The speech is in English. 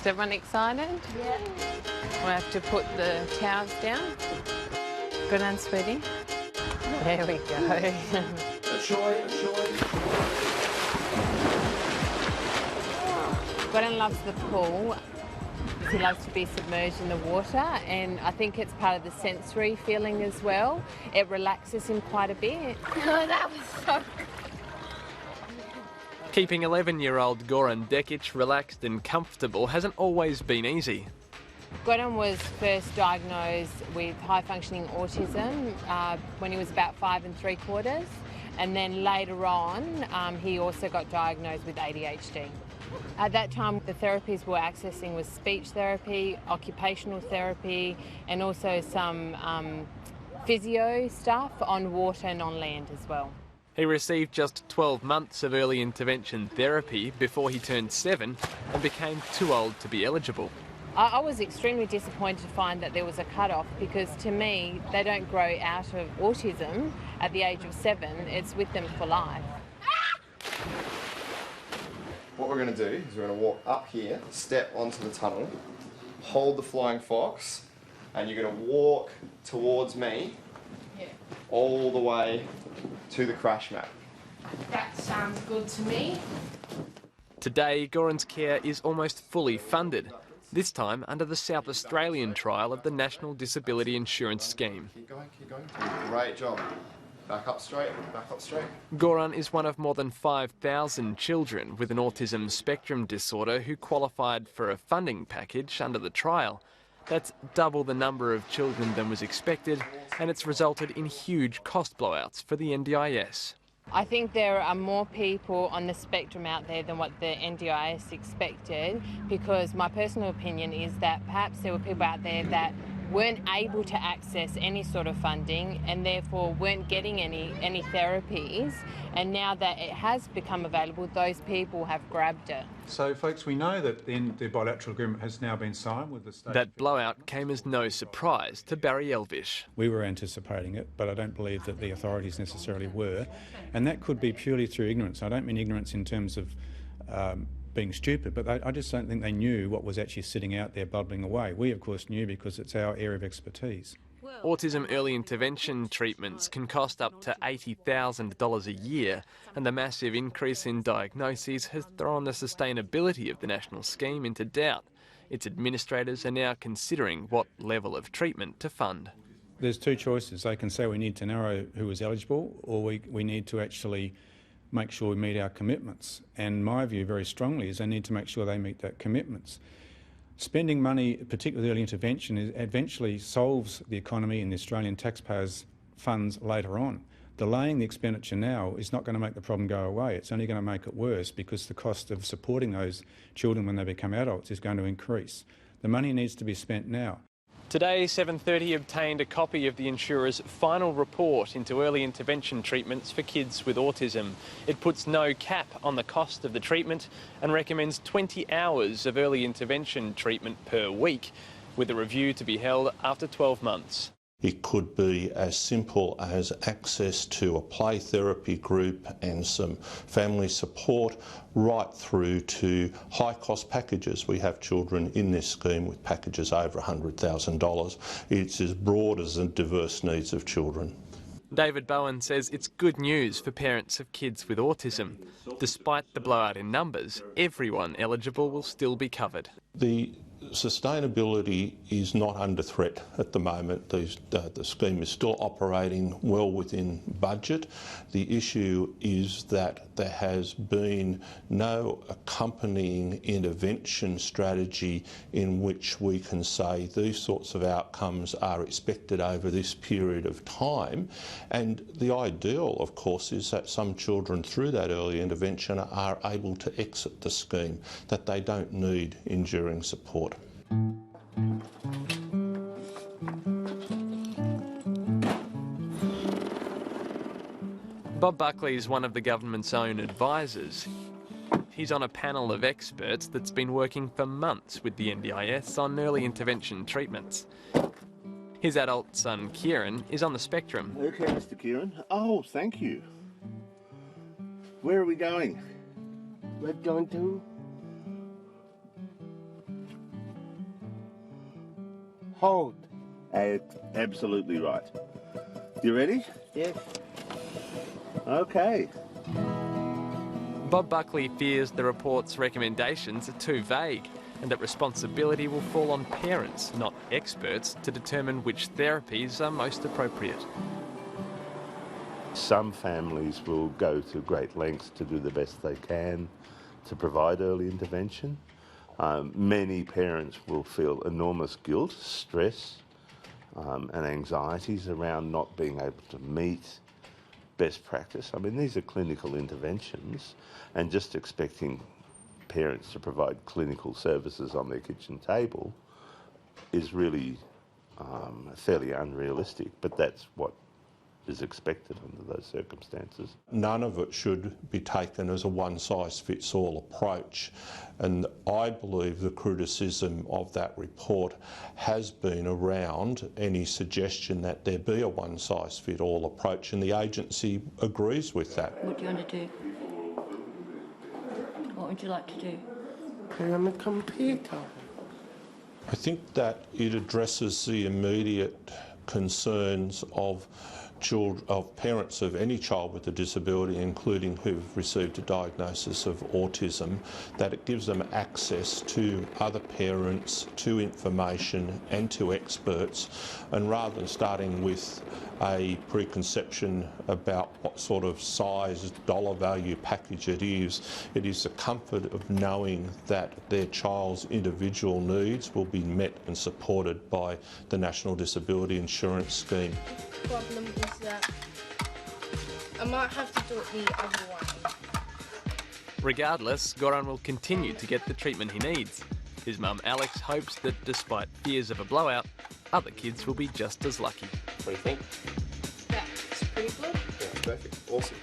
Is everyone excited? Yeah. We'll have to put the towels down. Good on, sweetie. There we go. Gordon loves the pool. He loves to be submerged in the water, and I think it's part of the sensory feeling as well. It relaxes him quite a bit. Oh, that was so good. Keeping 11-year-old Goran Dekic relaxed and comfortable hasn't always been easy. Gordon was first diagnosed with high-functioning autism when he was about 5 3/4, and then later on he also got diagnosed with ADHD. At that time, the therapies we were accessing was speech therapy, occupational therapy, and also some physio stuff on water and on land as well. He received just 12 months of early intervention therapy before he turned 7 and became too old to be eligible. I was extremely disappointed to find that there was a cut-off, because to me, they don't grow out of autism at the age of 7. It's with them for life. What we're going to do is we're going to walk up here, step onto the tunnel, hold the flying fox, and you're going to walk towards me all the way to the crash mat. That sounds good to me. Today, Goran's care is almost fully funded, this time under the South Australian trial of the National Disability Insurance Scheme. Keep going, keep going. Great job. Back up straight, back up straight. Goran is one of more than 5,000 children with an autism spectrum disorder who qualified for a funding package under the trial. That's double the number of children than was expected, and it's resulted in huge cost blowouts for the NDIS. I think there are more people on the spectrum out there than what the NDIS expected, because my personal opinion is that perhaps there were people out there that weren't able to access any sort of funding and therefore weren't getting any therapies, and now that it has become available, those people have grabbed it. So, folks, we know that the bilateral agreement has now been signed with the state. That blowout came as no surprise to Barry Elvish. We were anticipating it, but I don't believe that the authorities necessarily were, and that could be purely through ignorance. I don't mean ignorance in terms of being stupid, but I just don't think they knew what was actually sitting out there bubbling away. We, of course, knew because it's our area of expertise. Autism early intervention treatments can cost up to $80,000 a year, and the massive increase in diagnoses has thrown the sustainability of the national scheme into doubt. Its administrators are now considering what level of treatment to fund. There's two choices. They can say we need to narrow who is eligible, or we need to actually make sure we meet our commitments. And my view very strongly is they need to make sure they meet that commitments. Spending money, particularly early intervention, eventually solves the economy and the Australian taxpayers' funds later on. Delaying the expenditure now is not going to make the problem go away. It's only going to make it worse, because the cost of supporting those children when they become adults is going to increase. The money needs to be spent now. Today, 7:30 obtained a copy of the insurer's final report into early intervention treatments for kids with autism. It puts no cap on the cost of the treatment and recommends 20 hours of early intervention treatment per week, with a review to be held after 12 months. It could be as simple as access to a play therapy group and some family support, right through to high-cost packages. We have children in this scheme with packages over $100,000. It's as broad as the diverse needs of children. David Bowen says it's good news for parents of kids with autism. Despite the blowout in numbers, everyone eligible will still be covered. The sustainability is not under threat at the moment. The scheme is still operating well within budget. The issue is that there has been no accompanying intervention strategy in which we can say these sorts of outcomes are expected over this period of time. And the ideal, of course, is that some children through that early intervention are able to exit the scheme, that they don't need enduring support. Bob Buckley is one of the government's own advisors. He's on a panel of experts that's been working for months with the NDIS on early intervention treatments. His adult son, Kieran, is on the spectrum. Okay, Mr. Kieran. Oh, thank you. Where are we going? We're going to hold. Absolutely right. You ready? Yes. Okay. Bob Buckley fears the report's recommendations are too vague and that responsibility will fall on parents, not experts, to determine which therapies are most appropriate. Some families will go to great lengths to do the best they can to provide early intervention. Many parents will feel enormous guilt, stress, and anxieties around not being able to meet best practice. I mean, these are clinical interventions, and just expecting parents to provide clinical services on their kitchen table is really fairly unrealistic, but that's what is expected under those circumstances. None of it should be taken as a one-size-fits-all approach, and I believe the criticism of that report has been around any suggestion that there be a one-size-fits-all approach, and the agency agrees with that. What do you want to do? What would you like to do? Play on the computer. I think that it addresses the immediate concerns of parents of any child with a disability, including who've received a diagnosis of autism, that it gives them access to other parents, to information and to experts, and rather than starting with a preconception about what sort of size, dollar value package it is the comfort of knowing that their child's individual needs will be met and supported by the National Disability Insurance Scheme. The problem is that I might have to do it the other way. Regardless, Goran will continue to get the treatment he needs. His mum Alex hopes that despite fears of a blowout, other kids will be just as lucky. What do you think? That's pretty good. Yeah, perfect. Awesome.